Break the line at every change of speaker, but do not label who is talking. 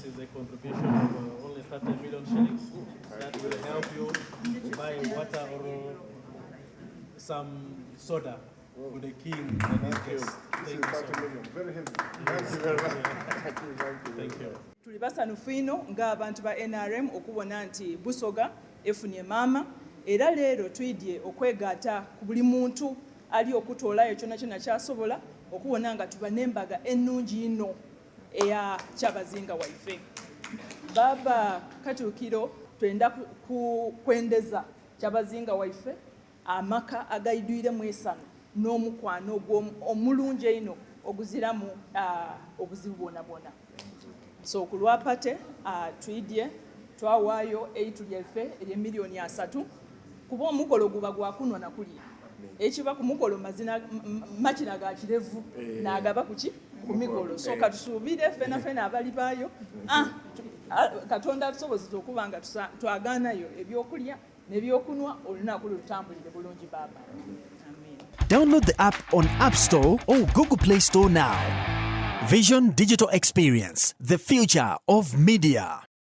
is a contribution of only 30 million shillings that will help you buy water or some soda for the king.
Thank you.
Thank you so much.
Very heavy. Thank you very much.
Thank you.
Tuli basanyufu ino ng'abantu ba NRM okubona nti Busoga efunye maama era leero twidye okwegaata ku buli muntu ali okutoolayo kyonna kyonna kyasobola okubona nga tuba n'embaga ennungi ino eya Kyabazinga waife. Baba Katuukiro twenda kwendeza Kyabazinga waife amaka agaidwiremu esano n'omukwano omulungi eno oguziramu obuzibu bwona bwona. So kulwapate twidye twawaayo eitu lyaffe ery'emiliyoni 3 kuba omukolo guba gwakunwa na kulya ekiba ku mukolo mazina makina ga kirevu n'agaba kuki ku mikolo. So katusuubire fena abali baayo Katonda atusobozesa okuba nga twagaanayo ebyokulya n'ebyokunwa olunaku lutambulire bulungi baba. Amen.
Download the app on App Store or Google Play Store now. Vision Digital Experience, the future of media.